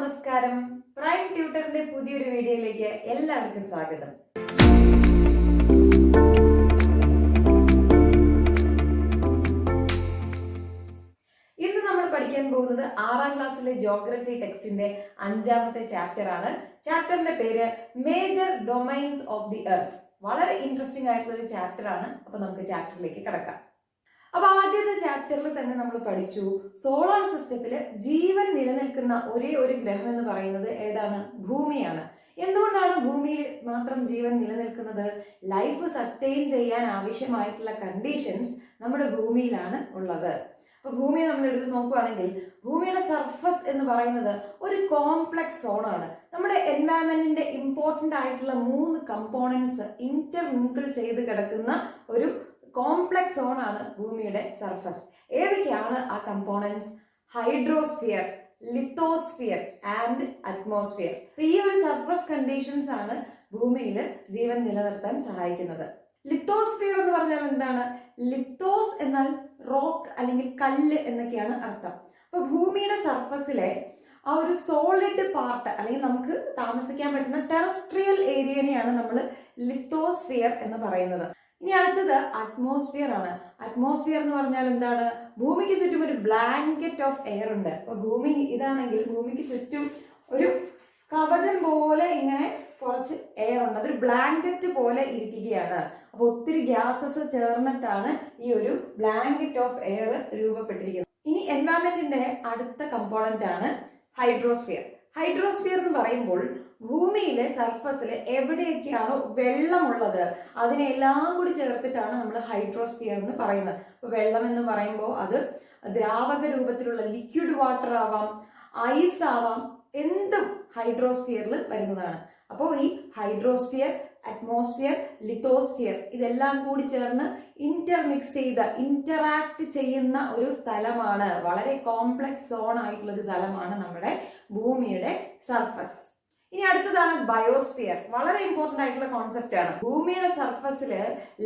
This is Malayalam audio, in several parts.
നമസ്കാരം. പ്രൈം ട്യൂട്ടറിന്റെ പുതിയൊരു വീഡിയോയിലേക്ക് എല്ലാവർക്കും സ്വാഗതം. ഇന്ന് നമ്മൾ പഠിക്കാൻ പോകുന്നത് 6ാം ക്ലാസ്സിലെ ജോഗ്രഫി ടെക്സ്റ്റിന്റെ 5ാമത്തെ ചാപ്റ്റർ ആണ്. ചാപ്റ്ററിന്റെ പേര് major domains of the earth. വളരെ ഇൻട്രസ്റ്റിംഗ് ആയിട്ടുള്ള ഒരു ചാപ്റ്റർ ആണ്. അപ്പൊ നമുക്ക് ചാപ്റ്ററിലേക്ക് കടക്കാം. അപ്പൊ ആദ്യത്തെ ചാപ്റ്ററിൽ തന്നെ നമ്മൾ പഠിച്ചു സോളാർ സിസ്റ്റത്തില് ജീവൻ നിലനിൽക്കുന്ന ഒരേ ഒരു ഗ്രഹം എന്ന് പറയുന്നത് ഏതാണ്? ഭൂമിയാണ്. എന്തുകൊണ്ടാണ് ഭൂമിയിൽ മാത്രം ജീവൻ നിലനിൽക്കുന്നത്? ലൈഫ് സസ്റ്റെയിൻ ചെയ്യാൻ ആവശ്യമായിട്ടുള്ള കണ്ടീഷൻസ് നമ്മുടെ ഭൂമിയിലാണ് ഉള്ളത്. അപ്പൊ ഭൂമിയെ നമ്മൾ എടുത്ത് നോക്കുകയാണെങ്കിൽ ഭൂമിയുടെ സർഫസ് എന്ന് പറയുന്നത് ഒരു കോംപ്ലക്സ് സോണാണ്. നമ്മുടെ എൻവയറൺമെന്റിന്റെ ഇമ്പോർട്ടന്റ് ആയിട്ടുള്ള 3 കമ്പോണൻസ് ഇന്റർമിങ്കിൾ ചെയ്ത് കിടക്കുന്ന ഒരു കോംപ്ലക്സ് സോൺ ആണ് ഭൂമിയുടെ സർഫസ്. ഏതൊക്കെയാണ് ആ components? Hydrosphere, lithosphere and atmosphere. ഈ ഒരു സർഫസ് കണ്ടീഷൻസ് ആണ് ഭൂമിയിൽ ജീവൻ നിലനിർത്താൻ സഹായിക്കുന്നത്. ലിത്തോസ്ഫിയർ എന്ന് പറഞ്ഞാൽ എന്താണ്? ലിത്തോസ് എന്നാൽ റോക്ക് അല്ലെങ്കിൽ കല്ല് എന്നൊക്കെയാണ് അർത്ഥം. അപ്പൊ ഭൂമിയുടെ സർഫസിലെ ആ ഒരു സോളിഡ് പാർട്ട് അല്ലെങ്കിൽ നമുക്ക് താമസിക്കാൻ പറ്റുന്ന ടെറസ്ട്രിയൽ ഏരിയനെയാണ് നമ്മൾ ലിത്തോസ്ഫിയർ എന്ന് പറയുന്നത്. ഇനി അടുത്തത് അറ്റ്മോസ്ഫിയർ ആണ്. അറ്റ്മോസ്ഫിയർ എന്ന് പറഞ്ഞാൽ എന്താണ്? ഭൂമിക്ക് ചുറ്റും ഒരു ബ്ലാങ്കറ്റ് ഓഫ് എയർ ഉണ്ട്. അപ്പൊ ഭൂമി ഇതാണെങ്കിൽ ഭൂമിക്ക് ചുറ്റും ഒരു കവചം പോലെ ഇങ്ങനെ കുറച്ച് എയർ ഉണ്ട്. അതൊരു ബ്ലാങ്കറ്റ് പോലെ ഇരിക്കുകയാണ്. അപ്പൊ ഒത്തിരി ഗ്യാസസ് ചേർന്നിട്ടാണ് ഈ ഒരു ബ്ലാങ്കറ്റ് ഓഫ് എയർ രൂപപ്പെട്ടിരിക്കുന്നത്. ഇനി എൻവയറൺമെന്റിന്റെ അടുത്ത കമ്പോണന്റ് ആണ് ഹൈഡ്രോസ്ഫിയർ. ഹൈഡ്രോസ്ഫിയർ എന്ന് പറയുമ്പോൾ ഭൂമിയിലെ സർഫസിൽ എവിടെയൊക്കെയാണോ വെള്ളമുള്ളത് അതിനെല്ലാം കൂടി ചേർത്തിട്ടാണ് നമ്മൾ ഹൈഡ്രോസ്ഫിയർ എന്ന് പറയുന്നത്. അപ്പൊ വെള്ളം എന്ന് പറയുമ്പോൾ അത് ദ്രാവക രൂപത്തിലുള്ള ലിക്വിഡ് വാട്ടർ ആവാം, ഐസ് ആവാം, എന്തും ഹൈഡ്രോസ്ഫിയറിൽ വരുന്നതാണ്. അപ്പോൾ ഈ ഹൈഡ്രോസ്ഫിയർ, അറ്റ്മോസ്ഫിയർ, ലിത്തോസ്ഫിയർ ഇതെല്ലാം കൂടി ചേർന്ന് ഇന്റർമിക്സ് ചെയ്ത് ഇന്ററാക്ട് ചെയ്യുന്ന ഒരു സ്ഥലമാണ്, വളരെ കോംപ്ലക്സ് സോൺ ആയിട്ടുള്ള ഒരു സ്ഥലമാണ് നമ്മുടെ ഭൂമിയുടെ സർഫസ്. ഇനി അടുത്തതാണ് ബയോസ്ഫിയർ. വളരെ ഇമ്പോർട്ടന്റ് ആയിട്ടുള്ള കോൺസെപ്റ്റ് ആണ്. ഭൂമിയുടെ സർഫസില്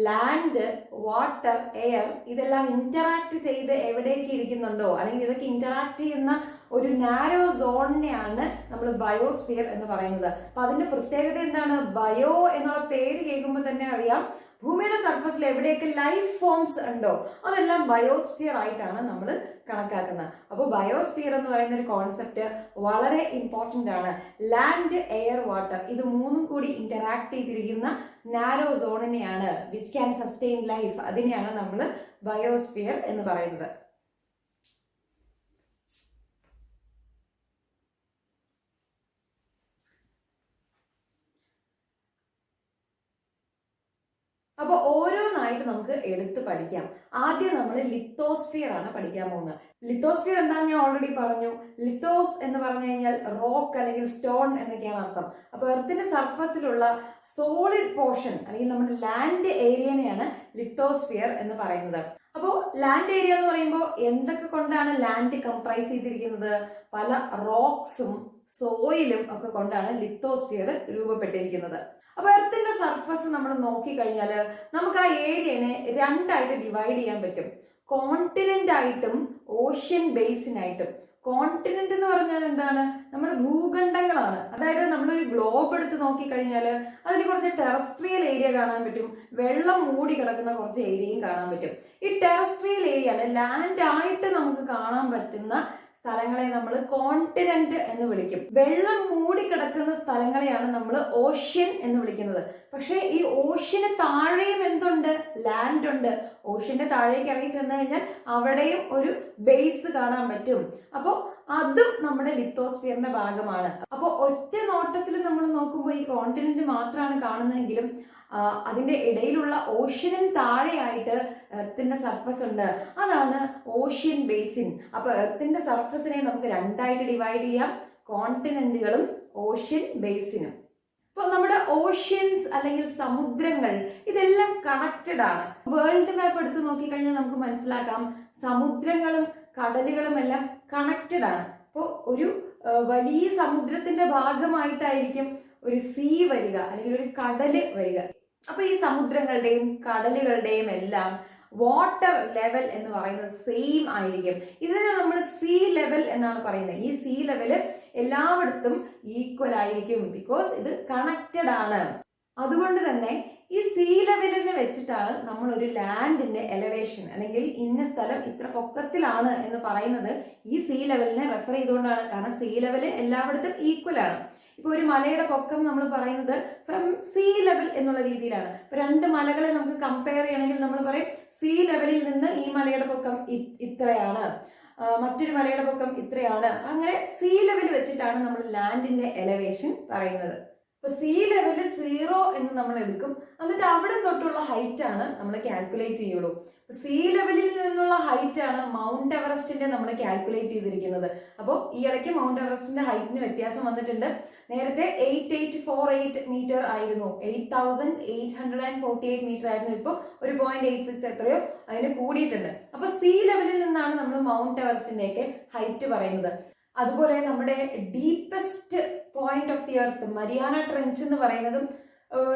ലാൻഡ്, വാട്ടർ, എയർ ഇതെല്ലാം ഇന്ററാക്ട് ചെയ്ത് എവിടേക്ക് ഇരിക്കുന്നുണ്ടോ അല്ലെങ്കിൽ ഇതൊക്കെ ഇന്ററാക്ട് ചെയ്യുന്ന ഒരു നാരോ സോണിനെയാണ് നമ്മൾ ബയോസ്ഫിയർ എന്ന് പറയുന്നത്. അപ്പൊ അതിന്റെ പ്രത്യേകത എന്താണ്? ബയോ എന്നുള്ള പേര് കേൾക്കുമ്പോൾ തന്നെ അറിയാം ഭൂമിയുടെ സർഫസിൽ എവിടെയൊക്കെ ലൈഫ് ഫോംസ് ഉണ്ടോ അതെല്ലാം ബയോസ്ഫിയർ ആയിട്ടാണ് നമ്മൾ കണക്കാക്കുന്നത്. അപ്പോൾ ബയോസ്ഫിയർ എന്ന് പറയുന്ന ഒരു കോൺസെപ്റ്റ് വളരെ ഇമ്പോർട്ടന്റ് ആണ്. ലാൻഡ്, എയർ, വാട്ടർ ഇത് 3ഉം കൂടി ഇന്ററാക്ട് ചെയ്തിരിക്കുന്ന നാരോ സോണിനെയാണ്, വിച്ച് ക്യാൻ സസ്റ്റെയിൻ ലൈഫ്, അതിനെയാണ് നമ്മൾ ബയോസ്ഫിയർ എന്ന് പറയുന്നത്. അപ്പൊ ഓരോന്നായിട്ട് നമുക്ക് എടുത്ത് പഠിക്കാം. ആദ്യം നമ്മൾ ലിത്തോസ്ഫിയർ ആണ് പഠിക്കാൻ പോകുന്നത്. ലിത്തോസ്ഫിയർ എന്താണെന്ന് ഞാൻ ഓൾറെഡി പറഞ്ഞു. ലിത്തോസ് എന്ന് പറഞ്ഞു കഴിഞ്ഞാൽ റോക്ക് അല്ലെങ്കിൽ സ്റ്റോൺ എന്നൊക്കെയാണ് അർത്ഥം. അപ്പൊ എർത്തിന്റെ സർഫസിലുള്ള സോളിഡ് പോർഷൻ അല്ലെങ്കിൽ നമ്മുടെ ലാൻഡ് ഏരിയനെയാണ് ലിത്തോസ്ഫിയർ എന്ന് പറയുന്നത്. അപ്പോൾ ലാൻഡ് ഏരിയ എന്ന് പറയുമ്പോൾ എന്തൊക്കെ കൊണ്ടാണ് ലാൻഡ് കംപ്രൈസ് ചെയ്തിരിക്കുന്നത്? പല റോക്സും സോയിലും ഒക്കെ കൊണ്ടാണ് ലിത്തോസ്ഫിയർ രൂപപ്പെട്ടിരിക്കുന്നത്. അപ്പൊ എർത്തിന്റെ സർഫസ് നമ്മൾ നോക്കിക്കഴിഞ്ഞാൽ നമുക്ക് ആ ഏരിയനെ 2ആയിട്ട് ഡിവൈഡ് ചെയ്യാൻ പറ്റും. കോണ്ടിനെന്റ് ആയിട്ടും ഓഷ്യൻ ബേസിനായിട്ടും. കോണ്ടിനെന്റ് എന്ന് പറഞ്ഞാൽ എന്താണ്? നമ്മുടെ ഭൂഖണ്ഡങ്ങളാണ്. അതായത് നമ്മളൊരു ഗ്ലോബ് എടുത്ത് നോക്കിക്കഴിഞ്ഞാൽ അതിൽ കുറച്ച് ടെറസ്ട്രിയൽ ഏരിയ കാണാൻ പറ്റും, വെള്ളം മൂടി കിടക്കുന്ന കുറച്ച് ഏരിയയും കാണാൻ പറ്റും. ഈ ടെറസ്ട്രിയൽ ഏരിയ അല്ലെ ലാൻഡ് ആയിട്ട് നമുക്ക് കാണാൻ പറ്റുന്ന സ്ഥലങ്ങളെ നമ്മൾ കോണ്ടിനെന്റ് എന്ന് വിളിക്കും. വെള്ളം മൂടിക്കിടക്കുന്ന സ്ഥലങ്ങളെയാണ് നമ്മൾ ഓഷ്യൻ എന്ന് വിളിക്കുന്നത്. പക്ഷെ ഈ ഓഷ്യന് താഴെയും എന്തുണ്ട്? ലാൻഡ് ഉണ്ട്. ഓഷ്യന്റെ താഴേക്ക് ഇറങ്ങി ചെന്ന് കഴിഞ്ഞാൽ അവിടെയും ഒരു ബേസ് കാണാൻ പറ്റും. അപ്പോൾ അതും നമ്മുടെ ലിത്തോസ്ഫിയറിന്റെ ഭാഗമാണ്. അപ്പോൾ ഒറ്റ നോട്ടത്തിൽ നമ്മൾ നോക്കുമ്പോൾ ഈ കോണ്ടിനെന്റ് മാത്രമാണ് കാണുന്നതെങ്കിലും അതിന്റെ ഇടയിലുള്ള ഓഷ്യനും താഴെയായിട്ട് എർത്തിന്റെ സർഫസ് ഉണ്ട്. അതാണ് ഓഷ്യൻ ബേസിൻ. അപ്പൊ എർത്തിന്റെ സർഫസിനെ നമുക്ക് 2ആയിട്ട് ഡിവൈഡ് ചെയ്യാം, കോണ്ടിനെന്റുകളും ഓഷ്യൻ ബേസിനും. അപ്പൊ നമ്മുടെ ഓഷ്യൻസ് അല്ലെങ്കിൽ സമുദ്രങ്ങൾ ഇതെല്ലാം കണക്റ്റഡ് ആണ്. വേൾഡ് മാപ്പ് എടുത്ത് നോക്കിക്കഴിഞ്ഞാൽ നമുക്ക് മനസ്സിലാക്കാം സമുദ്രങ്ങളും കടലുകളും എല്ലാം കണക്റ്റഡ് ആണ്. അപ്പോൾ ഒരു വലിയ സമുദ്രത്തിന്റെ ഭാഗമായിട്ടായിരിക്കും ഒരു സീ വരിക അല്ലെങ്കിൽ ഒരു കടല് വരിക. അപ്പൊ ഈ സമുദ്രങ്ങളുടെയും കടലുകളുടെയും എല്ലാം വാട്ടർ ലെവൽ എന്ന് പറയുന്നത് സെയിം ആയിരിക്കും. ഇതിനെ നമ്മൾ സീ ലെവൽ എന്നാണ് പറയുന്നത്. ഈ സീ ലെവൽ എല്ലായിടത്തും ഈക്വൽ ആയിരിക്കും, ബിക്കോസ് ഇത് കണക്റ്റഡ് ആണ്. അതുകൊണ്ട് തന്നെ ഈ സീ ലെവലിനെ വെച്ചിട്ടാണ് നമ്മൾ ഒരു ലാൻഡിന്റെ എലവേഷൻ അല്ലെങ്കിൽ ഇന്ന സ്ഥലം ഇത്ര പൊക്കത്തിലാണ് എന്ന് പറയുന്നത്. ഈ സീ ലെവലിനെ റെഫർ ചെയ്തുകൊണ്ടാണ്. കാരണം സീ ലെവല് എല്ലായിടത്തും ഈക്വൽ ആണ്. ഇപ്പൊ ഒരു മലയുടെ പൊക്കം നമ്മൾ പറയുന്നത് ഫ്രം സീ ലെവൽ എന്നുള്ള രീതിയിലാണ്. ഇപ്പൊ രണ്ട് മലകളെ നമുക്ക് കമ്പയർ ചെയ്യണമെങ്കിൽ നമ്മൾ പറയും സീ ലെവലിൽ നിന്ന് ഈ മലയുടെ പൊക്കം ഇത്രയാണ്, മറ്റൊരു മലയുടെ പൊക്കം ഇത്രയാണ്. അങ്ങനെ സീ ലെവൽ വെച്ചിട്ടാണ് നമ്മൾ ലാൻഡിന്റെ എലവേഷൻ പറയുന്നത്. ഇപ്പൊ സീ ലെവല് 0 എന്ന് നമ്മൾ എടുക്കും, എന്നിട്ട് അവിടെ തൊട്ടുള്ള ഹൈറ്റ് ആണ് നമ്മൾ കാൽക്കുലേറ്റ് ചെയ്യുള്ളൂ. സീ ലെവലിൽ നിന്നുള്ള ഹൈറ്റ് ആണ് മൗണ്ട് എവറസ്റ്റിന്റെ നമ്മൾ കാൽക്കുലേറ്റ് ചെയ്തിരിക്കുന്നത്. അപ്പോൾ ഈ ഇടയ്ക്ക് മൗണ്ട് എവറസ്റ്റിന്റെ ഹൈറ്റിന് വ്യത്യാസം വന്നിട്ടുണ്ട്. നേരത്തെ 8848 മീറ്റർ ആയിരുന്നു, 8848 മീറ്റർ ആയിരുന്നു. ഇപ്പോൾ ഒരു 0.86 എത്രയോ അതിന് കൂടിയിട്ടുണ്ട്. അപ്പൊ സീ ലെവലിൽ നിന്നാണ് നമ്മൾ മൗണ്ട് എവറസ്റ്റിന്റെയൊക്കെ ഹൈറ്റ് പറയുന്നത്. അതുപോലെ നമ്മുടെ deepest point of the earth Mariana trench എന്ന് പറയുന്നതും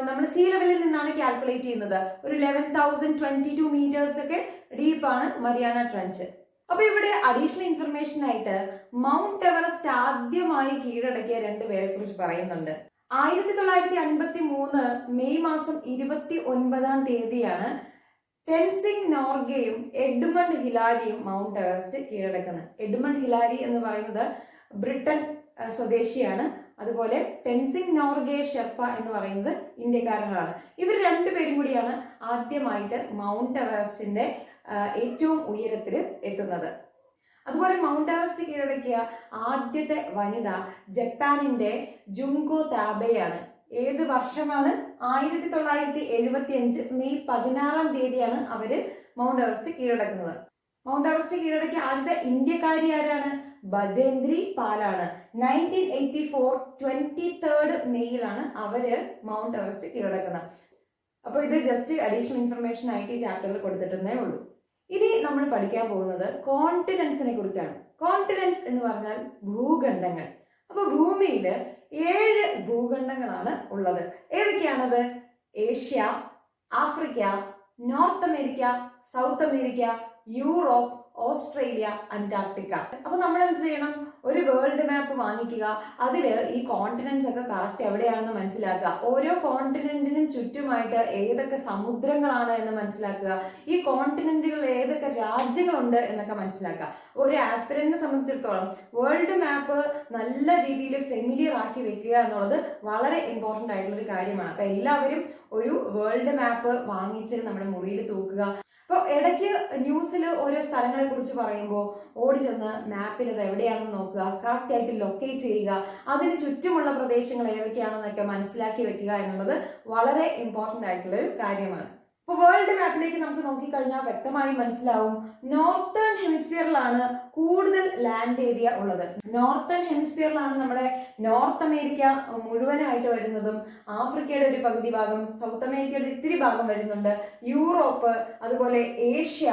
നമ്മൾ സീ ലെവലിൽ നിന്നാണ് കാൽക്കുലേറ്റ് ചെയ്യുന്നത്. ഒരു 11,022 മീറ്റേഴ്സ് ഒക്കെ ഡീപ്പാണ് മരിയാന ട്രെഞ്ച്. അപ്പൊ ഇവിടെ അഡീഷണൽ ഇൻഫർമേഷൻ ആയിട്ട് മൗണ്ട് എവറസ്റ്റ് ആദ്യമായി കീഴടക്കിയ 2 പേരെ കുറിച്ച് പറയുന്നുണ്ട്. 1953 മെയ് മാസം 29-ാം തീയതിയാണ് ടെൻസിംഗ് നോർഗയും എഡ്മണ്ട് ഹിലാരിയും മൗണ്ട് എവറസ്റ്റ് കീഴടക്കുന്നത്. എഡ്മണ്ട് ഹിലാരി എന്ന് പറയുന്നത് ബ്രിട്ടൻ സ്വദേശിയാണ്. അതുപോലെ ടെൻസിംഗ് നോർഗെ ഷെർപ്പ എന്ന് പറയുന്നത് ഇന്ത്യക്കാരനാണ്. ഇവർ 2 പേരും കൂടിയാണ് ആദ്യമായിട്ട് മൗണ്ട് എവറസ്റ്റിന്റെ ഏറ്റവും ഉയരത്തിൽ എത്തുന്നത്. അതുപോലെ മൗണ്ട് എവറസ്റ്റ് കീഴടക്കിയ ആദ്യത്തെ വനിത ജപ്പാനിന്റെ ജുങ്കോ താബെയാണ്. ഏത് വർഷമാണ്? 1975 മെയ് 16-ാം തീയതിയാണ് അവര് മൗണ്ട് എവറസ്റ്റ് കീഴടക്കുന്നത്. മൗണ്ട് എവറസ്റ്റ് കീഴടക്കിയ ആദ്യത്തെ ഇന്ത്യക്കാരി ആരാണ്? ബജേന്ദ്രി പാലാണ്. 1984 23 മെയ്യിലാണ് അവര് മൗണ്ട് എവറസ്റ്റ് കീഴടക്കുന്നത്. അപ്പൊ ഇത് ജസ്റ്റ് അഡീഷണൽ ഇൻഫർമേഷൻ ആയിട്ട് ഈ ചാപ്റ്ററിൽ കൊടുത്തിട്ടേ ഉള്ളൂ. ഇനി നമ്മൾ പഠിക്കാൻ പോകുന്നത് കോണ്ടിനെന്റ്സിനെ കുറിച്ചാണ്. കോണ്ടിനെന്റ്സ് എന്ന് പറഞ്ഞാൽ ഭൂഖണ്ഡങ്ങൾ. അപ്പൊ ഭൂമിയിൽ 7 ഭൂഖണ്ഡങ്ങളാണ് ഉള്ളത്. ഏതൊക്കെയാണത്? Asia, Africa, North America, South America, Europe, Australia, Antarctica. അപ്പൊ നമ്മൾ എന്ത് ചെയ്യണം? ഒരു വേൾഡ് മാപ്പ് വാങ്ങിക്കുക. അതിൽ ഈ കോണ്ടിനെന്റ്സ് ഒക്കെ കറക്റ്റ് എവിടെയാണെന്ന് മനസ്സിലാക്കുക. ഓരോ കോണ്ടിനെന്റിനും ചുറ്റുമായിട്ട് ഏതൊക്കെ സമുദ്രങ്ങളാണ് എന്ന് മനസ്സിലാക്കുക. ഈ കോണ്ടിനെന്റുകളിൽ ഏതൊക്കെ രാജ്യങ്ങളുണ്ട് എന്നൊക്കെ മനസ്സിലാക്കുക. ഒരു ആസ്പിരന്റിനെ സംബന്ധിച്ചിടത്തോളം വേൾഡ് മാപ്പ് നല്ല രീതിയിൽ ഫെമിലിയർ ആക്കി വെക്കുക എന്നുള്ളത് വളരെ ഇമ്പോർട്ടന്റ് ആയിട്ടുള്ള ഒരു കാര്യമാണ്. അപ്പൊ എല്ലാവരും ഒരു വേൾഡ് മാപ്പ് വാങ്ങിച്ച് നമ്മുടെ മുറിയിൽ തൂക്കുക. അപ്പോൾ ഇടയ്ക്ക് ന്യൂസിൽ ഓരോ സ്ഥലങ്ങളെ കുറിച്ച് പറയുമ്പോൾ ഓടി ചെന്ന് മാപ്പിൽ അത് എവിടെയാണെന്ന് നോക്കുക, കറക്റ്റ് ആയിട്ട് ലൊക്കേറ്റ് ചെയ്യുക, അതിന് ചുറ്റുമുള്ള പ്രദേശങ്ങൾ ഏതൊക്കെയാണെന്നൊക്കെ മനസ്സിലാക്കി വെക്കുക എന്നുള്ളത് വളരെ ഇമ്പോർട്ടന്റ് ആയിട്ടുള്ള ഒരു കാര്യമാണ്. ഇപ്പോൾ വേൾഡ് മാപ്പിലേക്ക് നമുക്ക് നോക്കിക്കഴിഞ്ഞാൽ വ്യക്തമായി മനസ്സിലാവും, നോർത്തേൺ ഹെമിസ്ഫിയറിലാണ് കൂടുതൽ ലാൻഡ് ഏരിയ ഉള്ളത്. നോർത്തേൺ ഹെമിസ്ഫിയറിലാണ് നമ്മുടെ നോർത്ത് അമേരിക്ക മുഴുവനായിട്ട് വരുന്നതും, ആഫ്രിക്കയുടെ ഒരു പകുതി ഭാഗം, സൗത്ത് അമേരിക്കയുടെ ഇത്തിരി ഭാഗം വരുന്നുണ്ട്, യൂറോപ്പ്, അതുപോലെ ഏഷ്യ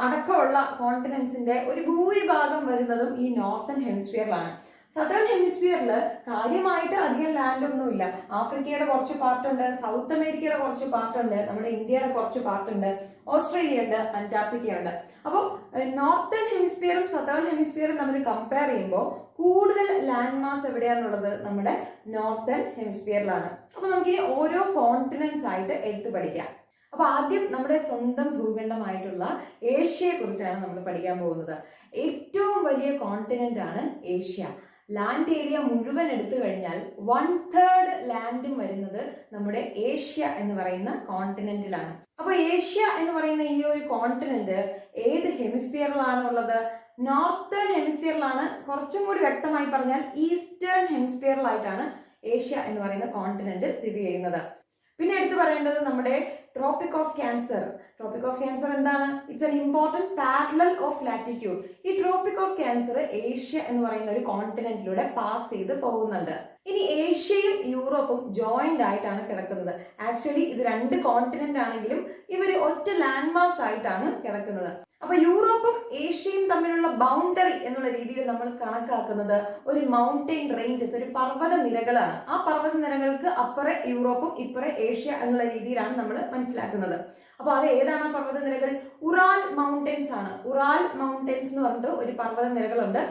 അടക്കമുള്ള കോണ്ടിനെന്റ്സിന്റെ ഒരു ഭൂരിഭാഗം വരുന്നതും ഈ നോർത്തേൺ ഹെമിസ്ഫിയറിലാണ്. സദേൺ ഹെമിസ്ഫിയറിൽ കാര്യമായിട്ട് അധികം ലാൻഡ് ഒന്നുമില്ല. ആഫ്രിക്കയുടെ കുറച്ച് പാർട്ടുണ്ട്, സൗത്ത് അമേരിക്കയുടെ കുറച്ച് പാർട്ടുണ്ട്, നമ്മുടെ ഇന്ത്യയുടെ കുറച്ച് പാർട്ടുണ്ട്, ഓസ്ട്രേലിയ ഉണ്ട്, അന്റാർട്ടിക്ക ഉണ്ട്. അപ്പോൾ നോർത്തേൺ ഹെമിസ്ഫിയറും സദേൺ ഹെമിസ്ഫിയറും നമ്മൾ കമ്പയർ ചെയ്യുമ്പോൾ കൂടുതൽ ലാൻഡ് മാസ് എവിടെയാണുള്ളത്? നമ്മുടെ നോർത്തേൺ ഹെമിസ്ഫിയറിലാണ്. അപ്പൊ നമുക്ക് ഈ ഓരോ കോണ്ടിനെന്റ്സ് ആയിട്ട് എടുത്തു പഠിക്കാം. അപ്പൊ ആദ്യം നമ്മുടെ സ്വന്തം ഭൂഖണ്ഡമായിട്ടുള്ള ഏഷ്യയെ കുറിച്ചാണ് നമ്മൾ പഠിക്കാൻ പോകുന്നത്. ഏറ്റവും വലിയ കോണ്ടിനെന്റ് ആണ് ഏഷ്യ. ലാൻഡ് ഏരിയ മുഴുവൻ എടുത്തു കഴിഞ്ഞാൽ 1/3 ലാൻഡും വരുന്നത് നമ്മുടെ ഏഷ്യ എന്ന് പറയുന്ന കോണ്ടിനെന്റിലാണ്. അപ്പൊ ഏഷ്യ എന്ന് പറയുന്ന ഈ ഒരു കോണ്ടിനെന്റ് ഏത് ഹെമിസ്ഫിയറിലാണ് ഉള്ളത്? നോർത്തേൺ ഹെമിസ്ഫിയറിലാണ്. കുറച്ചും കൂടി വ്യക്തമായി പറഞ്ഞാൽ ഈസ്റ്റേൺ ഹെമിസ്ഫിയറിലായിട്ടാണ് ഏഷ്യ എന്ന് പറയുന്ന കോണ്ടിനെന്റ് സ്ഥിതി ചെയ്യുന്നത്. പിന്നെ എടുത്തു പറയേണ്ടത് നമ്മുടെ tropic of cancer. Tropic of cancer എന്താണ്? It's an important parallel of latitude. ഈ ട്രോപ്പിക് ഓഫ് ക്യാൻസർ ഏഷ്യ എന്ന് പറയുന്ന ഒരു കോണ്ടിനെന്റിലൂടെ പാസ് ചെയ്ത് പോകുന്നുണ്ട്. ഇനി ഏഷ്യയും യൂറോപ്പും ജോയിന്റ് ആയിട്ടാണ് കിടക്കുന്നത്. ആക്ച്വലി ഇത് 2 കോണ്ടിനെന്റ് ആണെങ്കിലും ഇവർ ഒറ്റ ലാൻഡ് മാസ് ആയിട്ടാണ് കിടക്കുന്നത്. അപ്പൊ യൂറോപ്പും ഏഷ്യയും തമ്മിലുള്ള ബൗണ്ടറി എന്നുള്ള രീതിയിൽ നമ്മൾ കണക്കാക്കുന്നത് ഒരു മൗണ്ടെയിൻ റേഞ്ചസ്, ഒരു പർവ്വത നിരകളാണ്. ആ പർവ്വത നിരകൾക്ക് അപ്പുറേ യൂറോപ്പും ഇപ്പുറേ ഏഷ്യ എന്നുള്ള രീതിയിലാണ് നമ്മൾ മനസ്സിലാക്കുന്നത്. അപ്പൊ അത് ഏതാണ് ആ പർവ്വതനിരകൾ? ഉറാൽ മൗണ്ടൻസ് ആണ്. ഉറാൽ മൗണ്ടൻസ് എന്ന് പറഞ്ഞിട്ട് ഒരു പർവ്വതനിരകളുണ്ട്.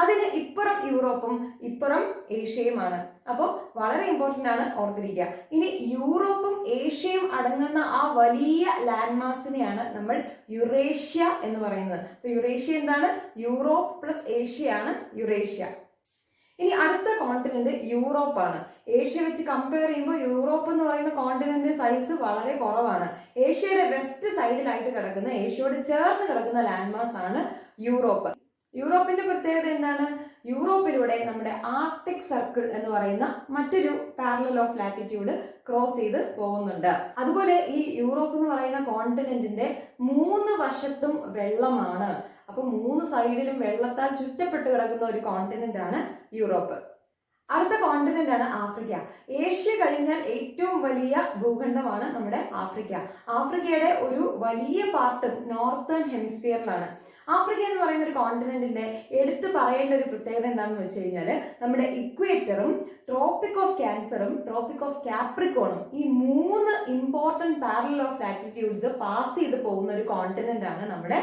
അതിന് ഇപ്പുറം യൂറോപ്പും ഇപ്പുറം ഏഷ്യയുമാണ്. അപ്പോൾ വളരെ ഇമ്പോർട്ടന്റ് ആണ്, ഓർത്തിരിക്കുക. ഇനി യൂറോപ്പും ഏഷ്യയും അടങ്ങുന്ന ആ വലിയ ലാൻഡ് മാസിനെയാണ് നമ്മൾ യുറേഷ്യ എന്ന് പറയുന്നത്. അപ്പൊ യുറേഷ്യ എന്താണ്? യൂറോപ്പ് പ്ലസ് ഏഷ്യ ആണ് യുറേഷ്യ. ഇനി അടുത്ത കോണ്ടിനെന്റ് യൂറോപ്പാണ്. ഏഷ്യ വെച്ച് കമ്പയർ ചെയ്യുമ്പോൾ യൂറോപ്പ് എന്ന് പറയുന്ന കോണ്ടിനെന്റ് സൈസ് വളരെ കുറവാണ്. ഏഷ്യയുടെ വെസ്റ്റ് സൈഡിലായിട്ട് കിടക്കുന്ന, ഏഷ്യയോട് ചേർന്ന് കിടക്കുന്ന ലാൻഡ് മാസ് ആണ് യൂറോപ്പ്. യൂറോപ്പിന്റെ പ്രത്യേകത എന്താണ്? യൂറോപ്പിലൂടെ നമ്മുടെ ആർട്ടിക് സർക്കിൾ എന്ന് പറയുന്ന മറ്റൊരു പാരലൽ ഓഫ് ലാറ്റിറ്റ്യൂഡ് ക്രോസ് ചെയ്ത് പോകുന്നുണ്ട്. അതുപോലെ ഈ യൂറോപ്പ് എന്ന് പറയുന്ന കോണ്ടിനെന്റിന്റെ 3 വശത്തും വെള്ളമാണ്. അപ്പൊ 3 സൈഡിലും വെള്ളത്താൽ ചുറ്റപ്പെട്ട് കിടക്കുന്ന ഒരു കോണ്ടിനെന്റ് ആണ് യൂറോപ്പ്. അടുത്ത കോണ്ടിനെന്റ് ആണ് ആഫ്രിക്ക. ഏഷ്യ കഴിഞ്ഞാൽ ഏറ്റവും വലിയ ഭൂഖണ്ഡമാണ് നമ്മുടെ ആഫ്രിക്ക. ആഫ്രിക്കയുടെ ഒരു വലിയ പാർട്ടും നോർത്തേൺ ഹെമിസ്ഫിയറിലാണ്. ആഫ്രിക്ക എന്ന് പറയുന്ന ഒരു കോണ്ടിനെന്റിന്റെ എടുത്തു പറയേണ്ട ഒരു പ്രത്യേകത എന്താണെന്ന് വെച്ച് കഴിഞ്ഞാൽ നമ്മുടെ ഇക്വേറ്ററും ട്രോപ്പിക് ഓഫ് ക്യാൻസറും ട്രോപ്പിക് ഓഫ് കാപ്രിക്കോണും ഈ 3 important parallel of latitudes pass ചെയ്ത് പോകുന്ന ഒരു കോണ്ടിനെന്റ് ആണ് നമ്മുടെ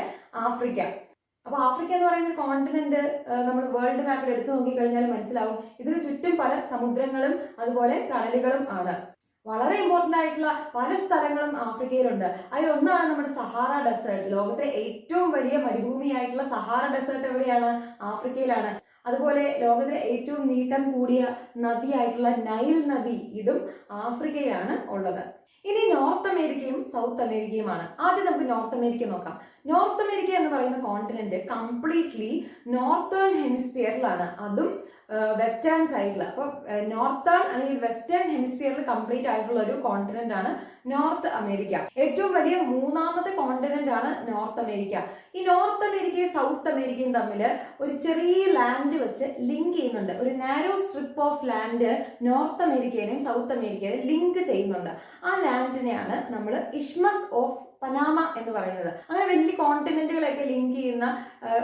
ആഫ്രിക്ക. അപ്പൊ ആഫ്രിക്ക എന്ന് പറയുന്ന കോണ്ടിനെന്റ് നമ്മൾ വേൾഡ് മാപ്പിൽ എടുത്തു നോക്കിക്കഴിഞ്ഞാൽ മനസ്സിലാവും, ഇതിന് ചുറ്റും പല സമുദ്രങ്ങളും അതുപോലെ കടലുകളും ആണ്. വളരെ ഇമ്പോർട്ടന്റ് ആയിട്ടുള്ള പല സ്ഥലങ്ങളും ആഫ്രിക്കയിലുണ്ട്. അതിലൊന്നാണ് നമ്മുടെ സഹാറ ഡെസേർട്ട്. ലോകത്തെ ഏറ്റവും വലിയ മരുഭൂമിയായിട്ടുള്ള സഹാറ ഡെസേർട്ട് എവിടെയാണ്? ആഫ്രിക്കയിലാണ്. അതുപോലെ ലോകത്തിലെ ഏറ്റവും നീട്ടം കൂടിയ നദിയായിട്ടുള്ള നൈൽ നദി, ഇതും ആഫ്രിക്കയിലാണ് ഉള്ളത്. ഇനി നോർത്ത് അമേരിക്കയും സൗത്ത് അമേരിക്കയുമാണ്. ആദ്യം നമുക്ക് നോർത്ത് അമേരിക്ക നോക്കാം. നോർത്ത് അമേരിക്ക എന്ന് പറയുന്ന കോണ്ടിനെന്റ് കംപ്ലീറ്റ്ലി നോർത്തേൺ ഹെമിസ്ഫിയറിലാണ്, അതും വെസ്റ്റേൺ സൈഡിൽ. അപ്പൊ നോർത്തേൺ അല്ലെങ്കിൽ വെസ്റ്റേൺ ഹെമിസ്ഫിയറിൽ കംപ്ലീറ്റ് ആയിട്ടുള്ള ഒരു കോണ്ടിനെന്റ് ആണ് നോർത്ത് അമേരിക്ക. ഏറ്റവും വലിയ 3ാമത്തെ കോണ്ടിനെന്റ് ആണ് നോർത്ത് അമേരിക്ക. ഈ നോർത്ത് അമേരിക്കയും സൗത്ത് അമേരിക്കയും തമ്മിൽ ഒരു ചെറിയ ലാൻഡ് വെച്ച് ലിങ്ക് ചെയ്യുന്നുണ്ട്. ഒരു narrow strip of land North അമേരിക്കയെയും സൗത്ത് അമേരിക്കയെയും ലിങ്ക് ചെയ്യുന്നുണ്ട്. ആ ലാൻഡിനെയാണ് നമ്മൾ ഇഷ്മസ് ഓഫ് പനാമ എന്ന് പറയുന്നത്. അങ്ങനെ വലിയ കോണ്ടിനെന്റുകളൊക്കെ ലിങ്ക് ചെയ്യുന്ന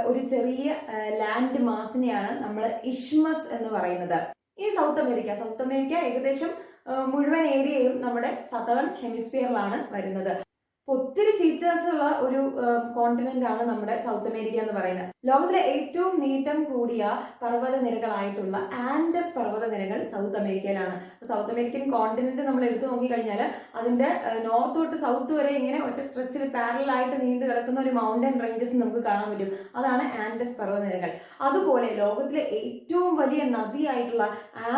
ഒരു ചെറിയ ലാൻഡ് മാസിനെയാണ് നമ്മൾ ഇഷ്മസ് എന്ന് പറയുന്നത്. ഈ സൗത്ത് അമേരിക്ക ഏകദേശം മുഴുവൻ ഏരിയയും നമ്മുടെ സതേൺ ഹെമിസ്ഫിയറിലാണ് വരുന്നത്. ഒത്തിരി ഫീച്ചേഴ്സ് ഉള്ള ഒരു കോണ്ടിനെന്റ് ആണ് നമ്മുടെ സൗത്ത് അമേരിക്ക എന്ന് പറയുന്നത്. ലോകത്തിലെ ഏറ്റവും നീട്ടം കൂടിയ പർവ്വത നിരകളായിട്ടുള്ള ആൻഡസ് പർവ്വത നിരകൾ സൗത്ത് അമേരിക്കയിലാണ്. സൗത്ത് അമേരിക്കൻ കോണ്ടിനെന്റ് നമ്മൾ എടുത്തു നോക്കിക്കഴിഞ്ഞാൽ അതിന്റെ നോർത്ത് തൊട്ട് സൗത്ത് വരെ ഇങ്ങനെ ഒറ്റ സ്ട്രെച്ചിൽ പാരലൽ ആയിട്ട് നീണ്ടു കിടക്കുന്ന ഒരു മൗണ്ടൻ റേഞ്ചസ് നമുക്ക് കാണാൻ പറ്റും. അതാണ് ആൻഡസ് പർവ്വത നിരകൾ. അതുപോലെ ലോകത്തിലെ ഏറ്റവും വലിയ നദിയായിട്ടുള്ള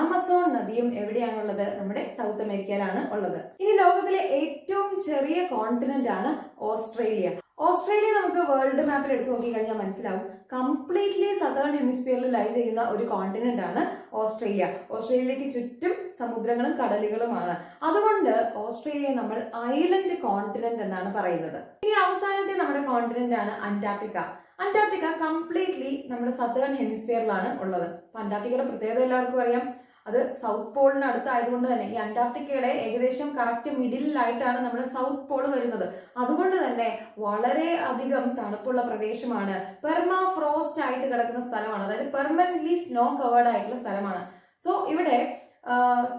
ആമസോൺ നദിയും എവിടെയാണുള്ളത്? നമ്മുടെ സൗത്ത് അമേരിക്കയിലാണ് ഉള്ളത്. ഇനി ലോകത്തിലെ ഏറ്റവും ചെറിയ കോണ്ടിനെന്റ് ആണ് ഓസ്ട്രേലിയ. ഓസ്ട്രേലിയ നമുക്ക് വേൾഡ് മാപ്പിൽ എടുത്തു നോക്കിക്കഴിഞ്ഞാൽ മനസ്സിലാവും, കംപ്ലീറ്റ്ലി സതേൺ ഹെമിസ്ഫിയറിൽ ലൈ ചെയ്യുന്ന ഒരു കോണ്ടിനെന്റ് ആണ് ഓസ്ട്രേലിയ. ഓസ്ട്രേലിയക്ക് ചുറ്റും സമുദ്രങ്ങളും കടലുകളുമാണ്. അതുകൊണ്ട് ഓസ്ട്രേലിയ നമ്മൾ ഐലൻഡ് കോണ്ടിനെന്റ് എന്നാണ് പറയുന്നത്. ഇനി അവസാനത്തെ നമ്മുടെ കോണ്ടിനെന്റ് ആണ് അന്റാർട്ടിക്ക. അന്റാർട്ടിക്ക കംപ്ലീറ്റ്ലി നമ്മുടെ സതേൺ ഹെമിസ്ഫിയറിലാണ് ഉള്ളത്. അന്റാർട്ടിക്കയുടെ പ്രത്യേകത എല്ലാവർക്കും അറിയാം, അത് സൗത്ത് പോളിന് അടുത്തായതുകൊണ്ട് തന്നെ ഈ അന്റാർട്ടിക്കയുടെ ഏകദേശം കറക്റ്റ് മിഡിലായിട്ടാണ് നമ്മുടെ സൗത്ത് പോൾ വരുന്നത്. അതുകൊണ്ട് തന്നെ വളരെ അധികം തണുപ്പുള്ള പ്രദേശമാണ്. പെർമാഫ്രോസ്റ്റ് ആയിട്ട് കിടക്കുന്ന സ്ഥലമാണ്, അതായത് പെർമനന്റ്ലി സ്നോ കവേർഡ് ആയിട്ടുള്ള സ്ഥലമാണ്. സോ ഇവിടെ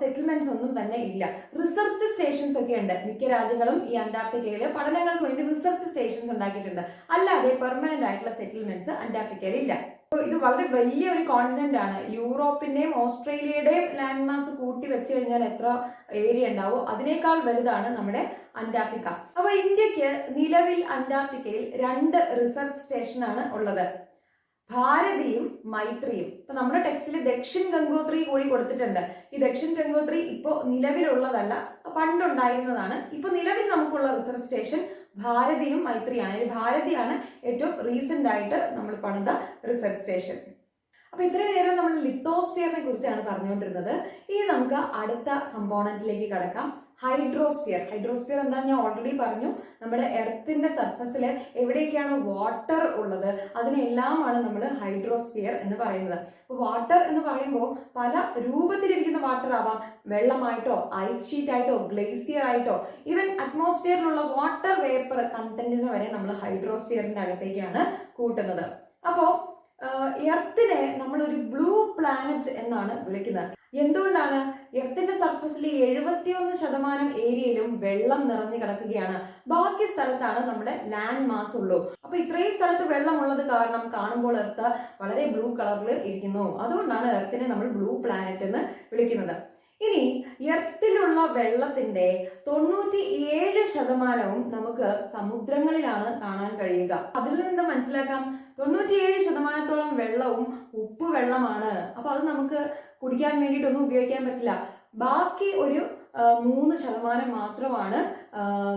സെറ്റിൽമെന്റ്സ് ഒന്നും തന്നെ ഇല്ല. റിസർച്ച് സ്റ്റേഷൻസ് ഒക്കെ ഉണ്ട്. മിക്ക രാജ്യങ്ങളും ഈ അന്റാർട്ടിക്കയിൽ പഠനങ്ങൾക്ക് വേണ്ടി റിസർച്ച് സ്റ്റേഷൻസ് ഉണ്ടാക്കിയിട്ടുണ്ട്. അല്ലാതെ പെർമനന്റ് ആയിട്ടുള്ള സെറ്റിൽമെന്റ്സ് അന്റാർട്ടിക്കയിൽ ഇല്ല. ഇത് വളരെ വലിയ ഒരു കോണ്ടിനെന്റ് ആണ്. യൂറോപ്പിന്റെയും ഓസ്ട്രേലിയയുടെയും ലാൻഡ് മാസ് കൂട്ടി വെച്ച് കഴിഞ്ഞാൽ എത്ര ഏരിയ ഉണ്ടാവോ അതിനേക്കാൾ വലുതാണ് നമ്മുടെ അന്റാർട്ടിക്ക. അപ്പൊ ഇന്ത്യക്ക് നിലവിൽ അന്റാർട്ടിക്കയിൽ 2 റിസർച്ച് സ്റ്റേഷൻ ആണ് ഉള്ളത്, ഭാരതിയും മൈത്രിയും. ഇപ്പൊ നമ്മുടെ ടെക്സ്റ്റിൽ ദക്ഷിൺ ഗംഗോത്രി കൂടി കൊടുത്തിട്ടുണ്ട്. ഈ ദക്ഷിൺ ഗംഗോത്രി ഇപ്പോ നിലവിലുള്ളതല്ല, പണ്ടുണ്ടായിരുന്നതാണ്. ഇപ്പൊ നിലവിൽ നമുക്കുള്ള റിസർച്ച് സ്റ്റേഷൻ ഭാരതിയും മൈത്രിയാണ്. ഭാരതിയാണ് ഏറ്റവും റീസെന്റ് ആയിട്ട് നമ്മൾ പണിത റിസർച്ച് സ്റ്റേഷൻ. അപ്പൊ ഇത്രയും നേരം നമ്മൾ ലിത്തോസ്ഫിയറിനെ കുറിച്ചാണ് പറഞ്ഞുകൊണ്ടിരുന്നത്. ഇനി നമുക്ക് അടുത്ത കമ്പോണന്റിലേക്ക് കടക്കാം, ഹൈഡ്രോസ്ഫിയർ. ഹൈഡ്രോസ്ഫിയർ എന്താണെന്ന് ഞാൻ ഓൾറെഡി പറഞ്ഞു. നമ്മുടെ എർത്തിന്റെ സർഫസിൽ എവിടെയൊക്കെയാണ് വാട്ടർ ഉള്ളത് അതിനെല്ലാമാണ് നമ്മൾ ഹൈഡ്രോസ്ഫിയർ എന്ന് പറയുന്നത്. അപ്പൊ വാട്ടർ എന്ന് പറയുമ്പോൾ പല രൂപത്തിലിരിക്കുന്ന വാട്ടർ ആവാം, വെള്ളമായിട്ടോ ഐസ് ഷീറ്റ് ആയിട്ടോ ഗ്ലേസിയർ ആയിട്ടോ ഈവൻ അറ്റ്മോസ്ഫിയറിലുള്ള വാട്ടർ വേപ്പർ കണ്ടന്റിനെ വരെ നമ്മൾ ഹൈഡ്രോസ്ഫിയറിന്റെ അകത്തേക്കാണ് കൂട്ടുന്നത്. അപ്പോ എർത്തിനെ നമ്മളൊരു ബ്ലൂ പ്ലാനറ്റ് എന്നാണ് വിളിക്കുന്നത്. എന്തുകൊണ്ടാണ്? എർത്തിന്റെ സർഫസിൽ 71% ഏരിയയിലും വെള്ളം നിറഞ്ഞു കിടക്കുകയാണ്. ബാക്കി സ്ഥലത്താണ് നമ്മുടെ ലാൻഡ് മാസ് ഉള്ളൂ. അപ്പൊ ഇത്രയും സ്ഥലത്ത് വെള്ളം ഉള്ളത് കാരണം കാണുമ്പോൾ എർത്ത് വളരെ ബ്ലൂ കളറിൽ ഇരിക്കുന്നു. അതുകൊണ്ടാണ് എർത്തിനെ നമ്മൾ ബ്ലൂ പ്ലാനറ്റ് എന്ന് വിളിക്കുന്നത്. ഇനി എർത്തിലുള്ള വെള്ളത്തിന്റെ 97% നമുക്ക് സമുദ്രങ്ങളിലാണ് കാണാൻ കഴിയുക. അതിൽ നിന്ന് മനസ്സിലാക്കാം 97%-ഓളം വെള്ളവും ഉപ്പ് വെള്ളമാണ്. അപ്പൊ അത് നമുക്ക് കുടിക്കാൻ വേണ്ടിയിട്ടൊന്നും ഉപയോഗിക്കാൻ പറ്റില്ല. ബാക്കി ഒരു 3% മാത്രമാണ്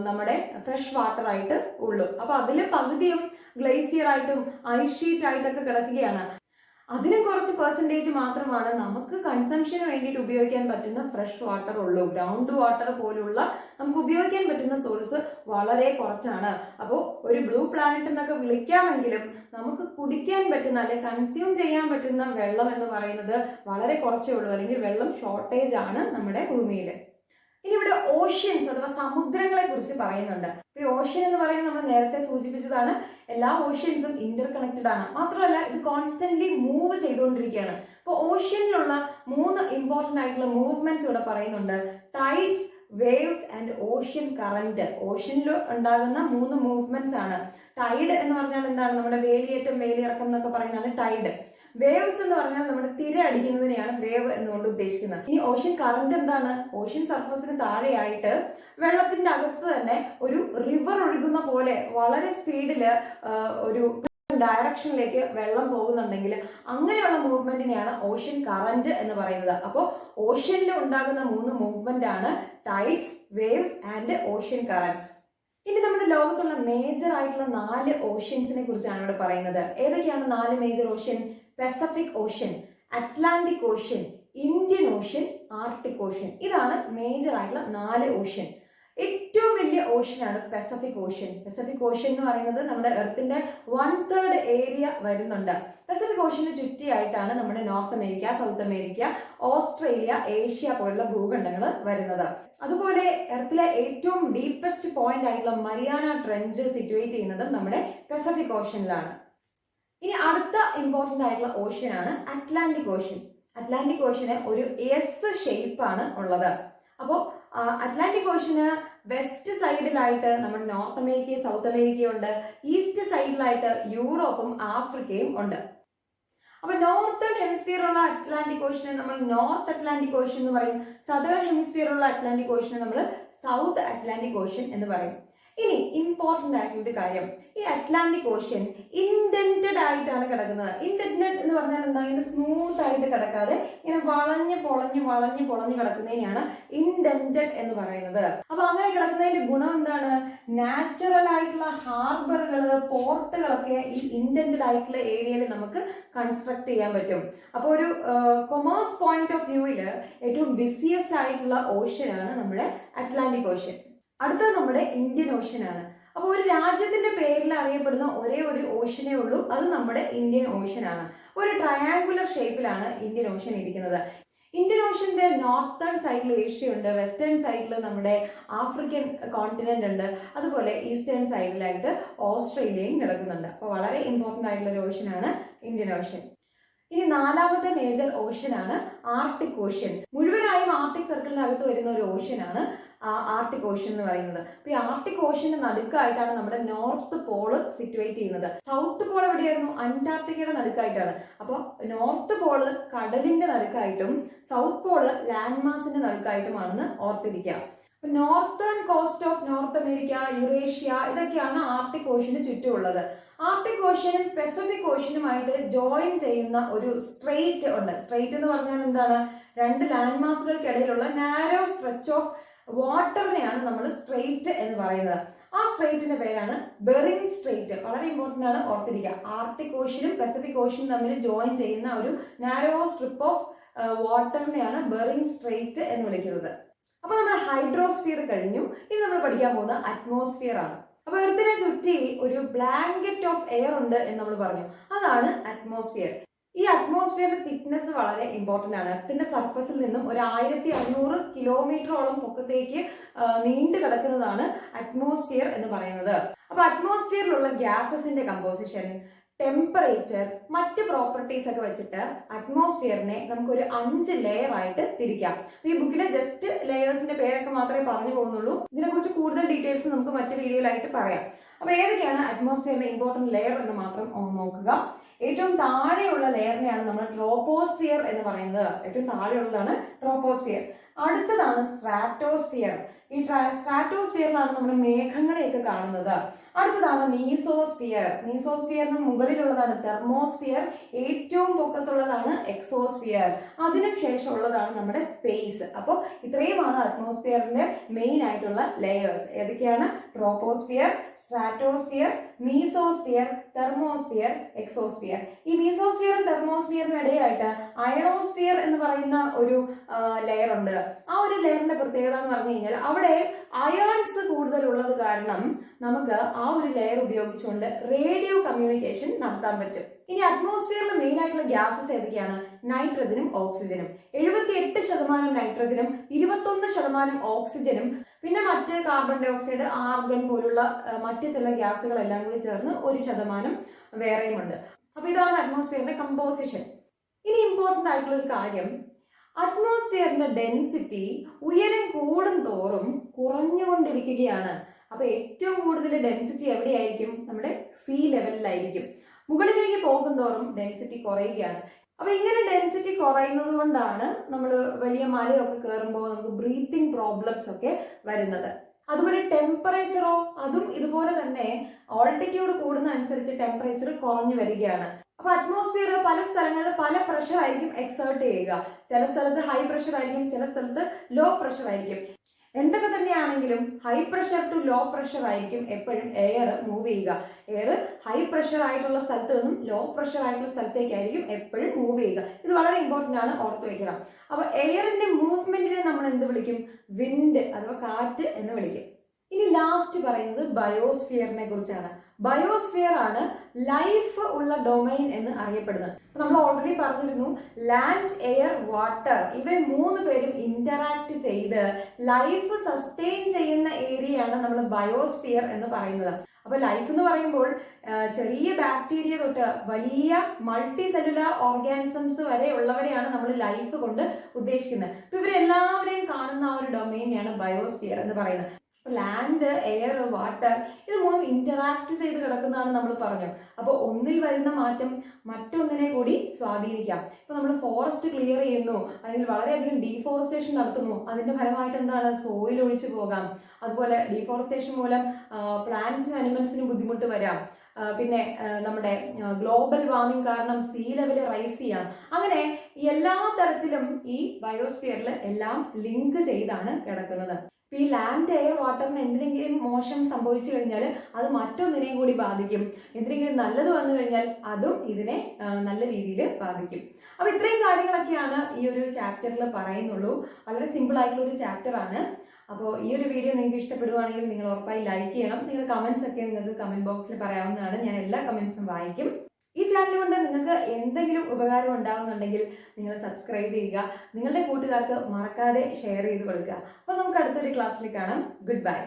നമ്മുടെ ഫ്രഷ് വാട്ടർ ആയിട്ട് ഉള്ളൂ. അപ്പൊ അതില് പകുതിയും ഗ്ലേസിയർ ആയിട്ടും ഐസ് ഷീറ്റ് ആയിട്ടൊക്കെ കിടക്കുകയാണ്. അതിനും കുറച്ച് പെർസെൻറ്റേജ് മാത്രമാണ് നമുക്ക് കൺസംഷന് വേണ്ടിയിട്ട് ഉപയോഗിക്കാൻ പറ്റുന്ന ഫ്രഷ് വാട്ടർ ഉള്ളൂ. ഗ്രൗണ്ട് വാട്ടർ പോലുള്ള നമുക്ക് ഉപയോഗിക്കാൻ പറ്റുന്ന സോഴ്സ് വളരെ കുറച്ചാണ്. അപ്പോൾ ഒരു ബ്ലൂ പ്ലാനറ്റ് എന്നൊക്കെ വിളിക്കാമെങ്കിലും നമുക്ക് കുടിക്കാൻ പറ്റുന്ന അല്ലെങ്കിൽ കൺസ്യൂം ചെയ്യാൻ പറ്റുന്ന വെള്ളം എന്ന് പറയുന്നത് വളരെ കുറച്ചേ ഉള്ളൂ. അല്ലെങ്കിൽ വെള്ളം ഷോർട്ടേജ് ആണ് നമ്മുടെ ഭൂമിയിൽ. ഇനി ഇവിടെ ഓഷ്യൻസ് അഥവാ സമുദ്രങ്ങളെ കുറിച്ച് പറയുന്നുണ്ട്. ഈ ഓഷ്യൻ എന്ന് പറയുന്നത് നമ്മൾ നേരത്തെ സൂചിപ്പിച്ചതാണ്. എല്ലാ ഓഷ്യൻസും ഇന്റർ കണക്റ്റഡ് ആണ്. മാത്രമല്ല ഇത് കോൺസ്റ്റന്റ്ലി മൂവ് ചെയ്തുകൊണ്ടിരിക്കുകയാണ്. അപ്പോൾ ഓഷ്യനിലുള്ള 3 ഇമ്പോർട്ടന്റ് ആയിട്ടുള്ള മൂവ്മെന്റ്സ് ഇവിടെ പറയുന്നുണ്ട്. Tides, waves and ocean current. ഓഷ്യനിൽ ഉണ്ടാകുന്ന 3 മൂവ്മെന്റ്സ് ആണ്. ടൈഡ് എന്ന് പറഞ്ഞാൽ എന്താണ്? നമ്മുടെ വേലിയേറ്റം വേലിയിറക്കം എന്നൊക്കെ പറയുന്നതാണ് ടൈഡ്. വേവ്സ് എന്ന് പറഞ്ഞാൽ നമ്മുടെ തിര അടിക്കുന്നതിനെയാണ് വേവ് എന്നുകൊണ്ട് ഉദ്ദേശിക്കുന്നത്. ഇനി ഓഷ്യൻ കറന്റ് എന്താണ്? ഓഷ്യൻ സർഫസിന് താഴെയായിട്ട് വെള്ളത്തിന്റെ അകത്ത് തന്നെ ഒരു റിവർ ഒഴുകുന്ന പോലെ വളരെ സ്പീഡില് ഒരു ഡയറക്ഷനിലേക്ക് വെള്ളം പോകുന്നുണ്ടെങ്കിൽ അങ്ങനെയുള്ള മൂവ്മെന്റിനെയാണ് ഓഷ്യൻ കറന്റ് എന്ന് പറയുന്നത്. അപ്പോൾ ഓഷ്യനിൽ ഉണ്ടാകുന്ന 3 മൂവ്മെന്റ് ആണ് tides, waves and ocean currents. ഇനി നമ്മുടെ ലോകത്തുള്ള മേജർ ആയിട്ടുള്ള 4 ഓഷ്യൻസിനെ കുറിച്ചാണ് ഇവിടെ പറയുന്നത്. ഏതൊക്കെയാണ് 4 major ocean? Pacific ocean, Atlantic ocean, Indian ocean, Arctic ocean. ഇതാണ് മേജർ ആയിട്ടുള്ള 4 ഓഷ്യൻ. ഏറ്റവും വലിയ ഓഷ്യനാണ് പസഫിക് ഓഷ്യൻ. പസഫിക് ഓഷ്യൻ എന്ന് പറയുന്നത് നമ്മുടെ എർത്തിന്റെ 1/3 ഏരിയ വരുന്നുണ്ട്. പസഫിക് ഓഷ്യന് ചുറ്റിയായിട്ടാണ് നമ്മുടെ north America, South America, Australia, Asia പോലുള്ള ഭൂഖണ്ഡങ്ങൾ വരുന്നത്. അതുപോലെ എർത്തിലെ ഏറ്റവും ഡീപ്പസ്റ്റ് പോയിന്റ് ആയിട്ടുള്ള മരിയാന ട്രെഞ്ച് സിറ്റുവേറ്റ് ചെയ്യുന്നതും നമ്മുടെ പസഫിക് ഓഷ്യനിലാണ്. ഇനി അടുത്ത ഇമ്പോർട്ടന്റ് ആയിട്ടുള്ള ഓഷ്യൻ ആണ് അറ്റ്ലാന്റിക് ഓഷ്യൻ. അറ്റ്ലാന്റിക് ഓഷ്യന് ഒരു എസ് ഷേപ്പ് ആണ് ഉള്ളത്. അപ്പോൾ അറ്റ്ലാന്റിക് ഓഷ്യന് വെസ്റ്റ് സൈഡിലായിട്ട് നമ്മുടെ നോർത്ത് അമേരിക്കയും സൗത്ത് അമേരിക്കയും ഉണ്ട്. ഈസ്റ്റ് സൈഡിലായിട്ട് യൂറോപ്പും ആഫ്രിക്കയും ഉണ്ട്. അപ്പൊ നോർത്തേൺ ഹെമിസ്ഫിയറുള്ള അറ്റ്ലാന്റിക് ഓഷ്യനെ നമ്മൾ നോർത്ത് അറ്റ്ലാന്റിക് ഓഷ്യൻ എന്ന് പറയും. സദേൺ ഹെമിസ്ഫിയറുള്ള അറ്റ്ലാന്റിക് ഓഷ്യനെ നമ്മൾ സൗത്ത് അറ്റ്ലാന്റിക് ഓഷ്യൻ എന്ന് പറയും. ഇനി ഇമ്പോർട്ടന്റ് ആയിട്ടുള്ള കാര്യം, ഈ അറ്റ്ലാന്റിക് ഓഷ്യൻ ഇൻഡന്റഡ് ആയിട്ടാണ് കിടക്കുന്നത്. ഇൻഡന്റഡ് എന്ന് പറഞ്ഞാൽ എന്താ? ഇങ്ങനെ സ്മൂത്ത് ആയിട്ട് കിടക്കാതെ ഇങ്ങനെ വളഞ്ഞ് പൊളഞ്ഞ് കിടക്കുന്നതിനാണ് ഇൻഡന്റഡ് എന്ന് പറയുന്നത്. അപ്പൊ അങ്ങനെ കിടക്കുന്നതിന്റെ ഗുണം എന്താണ്? നാച്ചുറൽ ആയിട്ടുള്ള ഹാർബറുകള്, പോർട്ടുകളൊക്കെ ഈ ഇൻഡന്റഡ് ആയിട്ടുള്ള ഏരിയയിൽ നമുക്ക് കൺസ്ട്രക്ട് ചെയ്യാൻ പറ്റും. അപ്പൊ ഒരു കൊമേഴ്സ് പോയിന്റ് ഓഫ് വ്യൂവില് ഏറ്റവും ബിസിയസ്റ്റ് ആയിട്ടുള്ള ഓഷ്യൻ ആണ് നമ്മുടെ അറ്റ്ലാന്റിക് ഓഷ്യൻ. അടുത്തത് നമ്മുടെ ഇന്ത്യൻ ഓഷ്യൻ ആണ്. അപ്പോൾ ഒരു രാജ്യത്തിന്റെ പേരിൽ അറിയപ്പെടുന്ന ഒരേ ഒരു ഓഷ്യനേ ഉള്ളൂ, അത് നമ്മുടെ ഇന്ത്യൻ ഓഷ്യൻ ആണ്. ഒരു ട്രയാങ്കുലർ ഷേപ്പിലാണ് ഇന്ത്യൻ ഓഷ്യൻ ഇരിക്കുന്നത്. ഇന്ത്യൻ ഓഷ്യന്റെ നോർത്തേൺ സൈഡിൽ ഏഷ്യ ഉണ്ട്, വെസ്റ്റേൺ സൈഡിൽ നമ്മുടെ ആഫ്രിക്കൻ കോണ്ടിനെന്റ് ഉണ്ട്, അതുപോലെ ഈസ്റ്റേൺ സൈഡിലായിട്ട് ഓസ്ട്രേലിയയും കിടക്കുന്നുണ്ട്. അപ്പോൾ വളരെ ഇമ്പോർട്ടന്റ് ആയിട്ടുള്ള ഒരു ഓഷ്യൻ ആണ് ഇന്ത്യൻ ഓഷ്യൻ. ഇനി 4ാമത്തെ മേജർ ഓഷ്യൻ ആണ് ആർട്ടിക് ഓഷ്യൻ. മുഴുവനായും ആർട്ടിക് സർക്കിളിനകത്ത് വരുന്ന ഒരു ഓഷ്യൻ ആണ് ആർട്ടിക് ഓഷ്യൻ എന്ന് പറയുന്നത്. അപ്പൊ ഈ ആർട്ടിക് ഓഷ്യന്റെ നടുക്കായിട്ടാണ് നമ്മുടെ നോർത്ത് പോള് സിറ്റുവേറ്റ് ചെയ്യുന്നത്. സൗത്ത് പോൾ എവിടെയായിരുന്നു? അന്റാർട്ടിക്കയുടെ നടുക്കായിട്ടാണ്. അപ്പോൾ നോർത്ത് പോള് കടലിന്റെ നടുക്കായിട്ടും സൗത്ത് പോള് ലാൻഡ് മാസിന്റെ നടുക്കായിട്ടുമാണെന്ന് ഓർത്തിരിക്കുക. Northern coast of North America, Eurasia, ഇതൊക്കെയാണ് ആർട്ടിക് ഓഷ്യന് ചുറ്റുമുള്ളത്. ആർട്ടിക് ഓഷ്യനും പസഫിക് ഓഷ്യനുമായിട്ട് ജോയിൻ ചെയ്യുന്ന ഒരു സ്ട്രെയിറ്റ് ഉണ്ട്. സ്ട്രെയിറ്റ് എന്ന് പറഞ്ഞാൽ എന്താണ്? 2 ലാൻഡ് മാസുകൾക്കിടയിലുള്ള നാരോ സ്ട്രെച്ച് ഓഫ് വാട്ടറിനെയാണ് നമ്മൾ സ്ട്രെയിറ്റ് എന്ന് പറയുന്നത്. ആ സ്ട്രെയിറ്റിന്റെ പേരാണ് ബെറിംഗ് സ്ട്രെയിറ്റ്. വളരെ ഇമ്പോർട്ടന്റ് ആണ്, ഓർത്തിരിക്കുക. ആർട്ടിക് ഓഷ്യനും പസഫിക് ഓഷ്യനും തമ്മിൽ ജോയിൻ ചെയ്യുന്ന ഒരു നാരോ സ്ട്രിപ്പ് ഓഫ് വാട്ടറിനെയാണ് ബെറിംഗ് സ്ട്രെയിറ്റ് എന്ന് വിളിക്കുന്നത്. അപ്പൊ നമ്മുടെ ഹൈഡ്രോസ്ഫിയർ കഴിഞ്ഞു. ഇനി നമ്മൾ പഠിക്കാൻ പോകുന്ന അറ്റ്മോസ്ഫിയർ ആണ്. അപ്പൊ എർത്തിനെ ചുറ്റി ഒരു ബ്ലാങ്കറ്റ് ഓഫ് എയർ ഉണ്ട് എന്ന് നമ്മൾ പറഞ്ഞു. അതാണ് അറ്റ്മോസ്ഫിയർ. ഈ അറ്റ്മോസ്ഫിയറിന്റെ തിക്നെസ് വളരെ ഇമ്പോർട്ടന്റ് ആണ്. എർത്തിന്റെ സർഫസിൽ നിന്നും ഒരു 1600 കിലോമീറ്ററോളം പൊക്കത്തേക്ക് നീണ്ടു കിടക്കുന്നതാണ് അറ്റ്മോസ്ഫിയർ എന്ന് പറയുന്നത്. അപ്പൊ അറ്റ്മോസ്ഫിയറിലുള്ള ഗ്യാസസിന്റെ കമ്പോസിഷൻ, ടെമ്പറേച്ചർ, മറ്റ് പ്രോപ്പർട്ടീസ് ഒക്കെ വെച്ചിട്ട് അറ്റ്മോസ്ഫിയറിനെ നമുക്കൊരു 5 ലെയർ ആയിട്ട് തിരിക്കാം. ഈ ബുക്കിലെ ജസ്റ്റ് ലെയേഴ്സിന്റെ പേരൊക്കെ മാത്രമേ പറഞ്ഞു പോകുന്നുള്ളൂ. ഇതിനെക്കുറിച്ച് കൂടുതൽ ഡീറ്റെയിൽസ് നമുക്ക് മറ്റു വീഡിയോയിലായിട്ട് പറയാം. അപ്പൊ ഏതൊക്കെയാണ് അറ്റ്മോസ്ഫിയറിന്റെ ഇമ്പോർട്ടന്റ് ലെയർ എന്ന് മാത്രം നോക്കുക. ഏറ്റവും താഴെയുള്ള ലെയറിനെയാണ് നമ്മൾ ട്രോപ്പോസ്ഫിയർ എന്ന് പറയുന്നത്. ഏറ്റവും താഴെയുള്ളതാണ് ട്രോപ്പോസ്ഫിയർ. അടുത്തതാണ് സ്ട്രാറ്റോസ്ഫിയർ. ഈ സ്ട്രാറ്റോസ്ഫിയറിലാണ് നമ്മൾ മേഘങ്ങളെയൊക്കെ കാണുന്നത്. അടുത്തതാണ് മീസോസ്ഫിയർ. മീസോസ്ഫിയറിന് മുകളിലുള്ളതാണ് തെർമോസ്ഫിയർ. ഏറ്റവും പൊക്കത്തുള്ളതാണ് എക്സോസ്ഫിയർ. അതിനു ശേഷമുള്ളതാണ് നമ്മുടെ സ്പേസ്. അപ്പോൾ ഇത്രയുമാണ് അറ്റ്മോസ്ഫിയറിന്റെ മെയിൻ ആയിട്ടുള്ള ലെയേഴ്സ്. ഏതൊക്കെയാണ്? Troposphere, stratosphere, mesosphere, thermosphere, exosphere. ഈ മീസോസ്ഫിയറും തെർമോസ്ഫിയറിനും ഇടയിലായിട്ട് അയണോസ്ഫിയർ എന്ന് പറയുന്ന ഒരു ലെയർ ഉണ്ട്. ആ ഒരു ലെയറിന്റെ പ്രത്യേകത എന്ന് പറഞ്ഞു കഴിഞ്ഞാൽ അവിടെ അയോൺസ് കൂടുതലുള്ളത് കാരണം നമുക്ക് ആ ഒരു ലെയർ ഉപയോഗിച്ചുകൊണ്ട് റേഡിയോ കമ്മ്യൂണിക്കേഷൻ നടത്താൻ പറ്റും. ഇനി അറ്റ്മോസ്ഫിയറിൽ മെയിൻ ആയിട്ടുള്ള ഗ്യാസസ് ഏതൊക്കെയാണ്? നൈട്രജനും ഓക്സിജനും. 78% നൈട്രജനും 21% ഓക്സിജനും പിന്നെ മറ്റ് കാർബൺ ഡൈ ഓക്സൈഡ്, ആർഗൺ പോലുള്ള മറ്റ് ചില ഗ്യാസുകളെല്ലാം കൂടി ചേർന്ന് 1% വേറെയുമുണ്ട്. അപ്പൊ ഇതാണ് അറ്റ്മോസ്ഫിയറിന്റെ കമ്പോസിഷൻ. ഇനി ഇമ്പോർട്ടന്റ് ആയിട്ടുള്ള ഒരു കാര്യം, അറ്റ്മോസ്ഫിയറിന്റെ ഡെൻസിറ്റി ഉയരം കൂടും തോറും കുറഞ്ഞുകൊണ്ടിരിക്കുകയാണ്. അപ്പൊ ഏറ്റവും കൂടുതൽ ഡെൻസിറ്റി എവിടെയായിരിക്കും? നമ്മുടെ സീ ലെവലിലായിരിക്കും. മുകളിലേക്ക് പോകുന്തോറും ഡെൻസിറ്റി കുറയുകയാണ്. അപ്പൊ ഇങ്ങനെ ഡെൻസിറ്റി കുറയുന്നത് കൊണ്ടാണ് നമ്മൾ വലിയ മലയൊക്കെ കയറുമ്പോൾ നമുക്ക് ബ്രീത്തിങ് പ്രോബ്ലംസ് ഒക്കെ വരുന്നത്. അതുപോലെ ടെമ്പറേച്ചറോ അതും ഇതുപോലെ തന്നെ ഓൾട്ടിറ്റ്യൂഡ് കൂടുന്ന അനുസരിച്ച് ടെമ്പറേച്ചർ കുറഞ്ഞു വരികയാണ്. അപ്പൊ അറ്റ്മോസ്ഫിയർ പല സ്ഥലങ്ങളിൽ പല പ്രഷർ ആയിരിക്കും എക്സേർട്ട് ചെയ്യുക. ചില സ്ഥലത്ത് ഹൈ പ്രഷർ ആയിരിക്കും, ചില സ്ഥലത്ത് ലോ പ്രഷർ ആയിരിക്കും. എന്തൊക്കെ തന്നെയാണെങ്കിലും high pressure to low pressure ആയിരിക്കും എപ്പോഴും എയർ മൂവ് ചെയ്യുക. എയർ ഹൈ പ്രഷർ ആയിട്ടുള്ള സ്ഥലത്ത് നിന്നും ലോ പ്രഷർ ആയിട്ടുള്ള സ്ഥലത്തേക്കായിരിക്കും എപ്പോഴും മൂവ് ചെയ്യുക. ഇത് വളരെ ഇമ്പോർട്ടന്റ് ആണ്, ഓർത്ത് വയ്ക്കണം. അപ്പൊ എയറിന്റെ മൂവ്മെന്റിനെ നമ്മൾ എന്ത് വിളിക്കും? വിൻഡ് അഥവാ കാറ്റ് എന്ന് വിളിക്കും. ഇനി ലാസ്റ്റ് പറയുന്നത് ബയോസ്ഫിയറിനെ കുറിച്ചാണ്. ബയോസ്ഫിയർ ആണ് ലൈഫ് ഉള്ള ഡൊമൈൻ എന്ന് അറിയപ്പെടുന്നത്. നമ്മൾ ഓൾറെഡി പറഞ്ഞിരുന്നു, ലാൻഡ്, എയർ, വാട്ടർ ഇവർ 3 പേരും ഇന്ററാക്ട് ചെയ്ത് ലൈഫ് സസ്റ്റെയിൻ ചെയ്യുന്ന ഏരിയയാണ് നമ്മൾ ബയോസ്ഫിയർ എന്ന് പറയുന്നത്. അപ്പൊ ലൈഫ് എന്ന് പറയുമ്പോൾ ചെറിയ ബാക്ടീരിയ തൊട്ട് വലിയ മൾട്ടി സെല്ലുലാർ ഓർഗാനിസംസ് വരെ ഉള്ളവരെയാണ് നമ്മൾ ലൈഫ് കൊണ്ട് ഉദ്ദേശിക്കുന്നത്. അപ്പൊ ഇവരെല്ലാവരെയും കാണുന്ന ആ ഒരു ഡൊമൈനെയാണ് ബയോസ്ഫിയർ എന്ന് പറയുന്നത്. ലാൻഡ്, എയർ, വാട്ടർ ഇത് 3 ഇന്ററാക്ട് ചെയ്ത് കിടക്കുന്നതാണ് നമ്മൾ പറഞ്ഞു. അപ്പോൾ ഒന്നിൽ വരുന്ന മാറ്റം മറ്റൊന്നിനെ കൂടി സ്വാധീനിക്കാം. ഇപ്പൊ നമ്മൾ ഫോറസ്റ്റ് ക്ലിയർ ചെയ്യുന്നു അല്ലെങ്കിൽ വളരെയധികം ഡീഫോറസ്റ്റേഷൻ നടത്തുന്നു, അതിന്റെ ഫലമായിട്ട് എന്താണ്? സോയിൽ ഒഴിച്ചു പോകാം. അതുപോലെ ഡീഫോറസ്റ്റേഷൻ മൂലം പ്ലാന്റ്സിനും അനിമൽസിനും ബുദ്ധിമുട്ട് വരാം. പിന്നെ നമ്മുടെ ഗ്ലോബൽ വാർമിംഗ് കാരണം സീ ലെവൽ റൈസ് ചെയ്യാം. അങ്ങനെ എല്ലാ തരത്തിലും ഈ ബയോസ്ഫിയറിൽ എല്ലാം ലിങ്ക് ചെയ്താണ് കിടക്കുന്നത്. ഈ ലാൻഡ്, എയർ, വാട്ടറിന് എന്തിനെങ്കിലും മോശം സംഭവിച്ചു കഴിഞ്ഞാൽ അത് മറ്റൊന്നിനെയും കൂടി ബാധിക്കും. എന്തിനെങ്കിലും നല്ലത് വന്നു കഴിഞ്ഞാൽ അതും ഇതിനെ നല്ല രീതിയിൽ ബാധിക്കും. അപ്പൊ ഇത്രയും കാര്യങ്ങളൊക്കെയാണ് ഈ ഒരു ചാപ്റ്ററിൽ പറയുന്നുള്ളൂ. വളരെ സിമ്പിൾ ആയിട്ടുള്ള ഒരു ചാപ്റ്റർ ആണ്. അപ്പോൾ ഈ ഒരു വീഡിയോ നിങ്ങൾക്ക് ഇഷ്ടപ്പെടുവാണെങ്കിൽ നിങ്ങൾ ഉറപ്പായി ലൈക്ക് ചെയ്യണം. നിങ്ങളുടെ കമന്റ്സ് ഒക്കെ നിങ്ങൾക്ക് കമന്റ് ബോക്സിൽ പറയാവുന്നതാണ്. ഞാൻ എല്ലാ കമന്റ്സും വായിക്കും. ഈ ചാനൽ കൊണ്ട് നിങ്ങൾക്ക് എന്തെങ്കിലും ഉപകാരം ഉണ്ടാകുന്നുണ്ടെങ്കിൽ നിങ്ങൾ സബ്സ്ക്രൈബ് ചെയ്യുക. നിങ്ങളുടെ കൂട്ടുകാർക്ക് മറക്കാതെ ഷെയർ ചെയ്ത് കൊടുക്കുക. അപ്പോൾ നമുക്ക് അടുത്തൊരു ക്ലാസ്സിൽ കാണാം. Good bye.